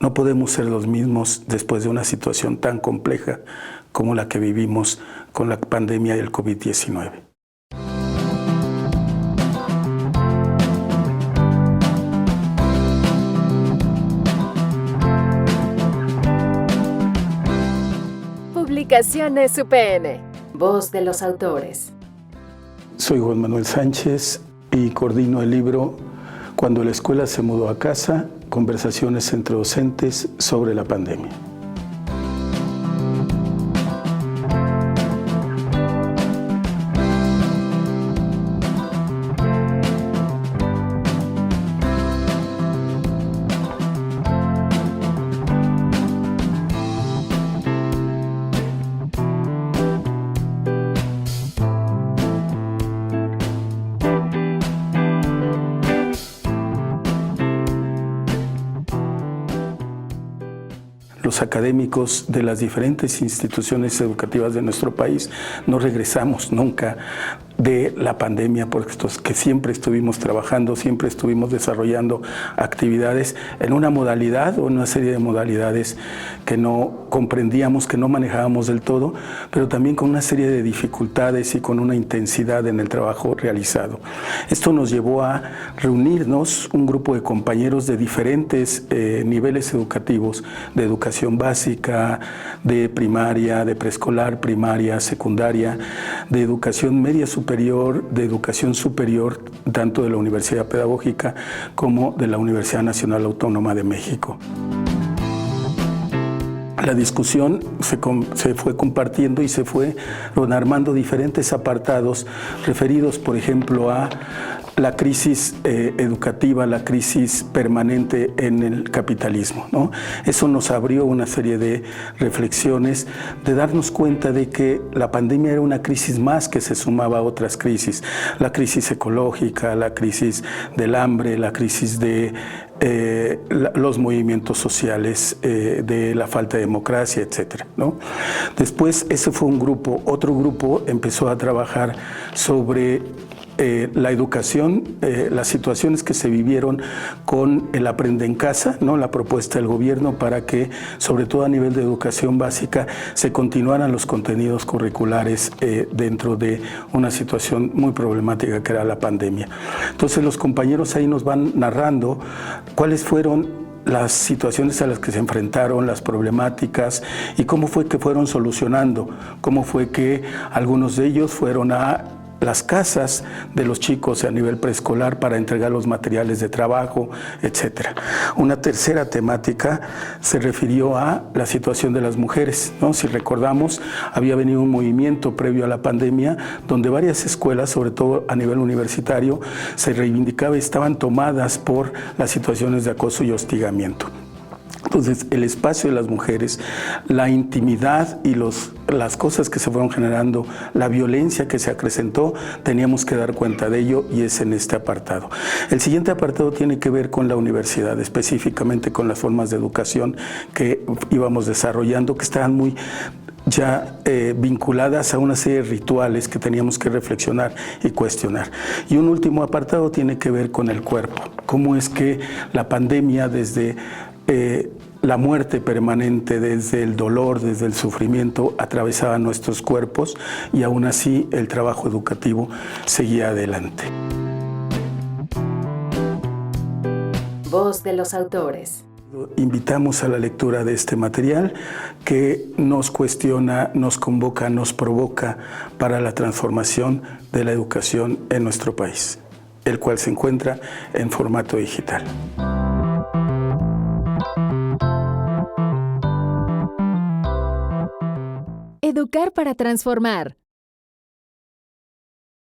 No podemos ser los mismos después de una situación tan compleja como la que vivimos con la pandemia del COVID-19. Publicaciones UPN. Voz de los autores. Soy Juan Manuel Sánchez y coordino el libro Cuando la escuela se mudó a casa, conversaciones entre docentes sobre la pandemia. Los académicos de las diferentes instituciones educativas de nuestro país no regresamos nunca de la pandemia, porque que siempre estuvimos trabajando, siempre estuvimos desarrollando actividades en una modalidad o en una serie de modalidades que no comprendíamos, que no manejábamos del todo, pero también con una serie de dificultades y con una intensidad en el trabajo realizado. Esto nos llevó a reunirnos un grupo de compañeros de diferentes niveles educativos, de educación básica, de primaria, de preescolar, primaria, secundaria, de educación media superior, de educación superior, tanto de la Universidad Pedagógica como de la Universidad Nacional Autónoma de México. La discusión se fue compartiendo y se fueron armando diferentes apartados referidos, por ejemplo, a la crisis educativa, la crisis permanente en el capitalismo, ¿no? Eso nos abrió una serie de reflexiones, de darnos cuenta de que la pandemia era una crisis más que se sumaba a otras crisis, la crisis ecológica, la crisis del hambre, la crisis de los movimientos sociales, de la falta de democracia, etcétera, ¿no? Después, ese fue un grupo. Otro grupo empezó a trabajar sobre la educación, las situaciones que se vivieron con el Aprende en Casa, ¿no? La propuesta del gobierno para que, sobre todo a nivel de educación básica, se continuaran los contenidos curriculares dentro de una situación muy problemática que era la pandemia. Entonces los compañeros ahí nos van narrando cuáles fueron las situaciones a las que se enfrentaron, las problemáticas y cómo fue que fueron solucionando, cómo fue que algunos de ellos fueron a las casas de los chicos a nivel preescolar para entregar los materiales de trabajo, etcétera. Una tercera temática se refirió a la situación de las mujeres, ¿no? Si recordamos, había venido un movimiento previo a la pandemia donde varias escuelas, sobre todo a nivel universitario, se reivindicaba y estaban tomadas por las situaciones de acoso y hostigamiento. Entonces, el espacio de las mujeres, la intimidad y las cosas que se fueron generando, la violencia que se acrecentó, teníamos que dar cuenta de ello y es en este apartado. El siguiente apartado tiene que ver con la universidad, específicamente con las formas de educación que íbamos desarrollando, que estaban muy ya vinculadas a una serie de rituales que teníamos que reflexionar y cuestionar. Y un último apartado tiene que ver con el cuerpo, cómo es que la pandemia desde la muerte permanente, desde el dolor, desde el sufrimiento, atravesaba nuestros cuerpos y aún así el trabajo educativo seguía adelante. Voz de los autores. Invitamos a la lectura de este material que nos cuestiona, nos convoca, nos provoca para la transformación de la educación en nuestro país, el cual se encuentra en formato digital. Educar para transformar.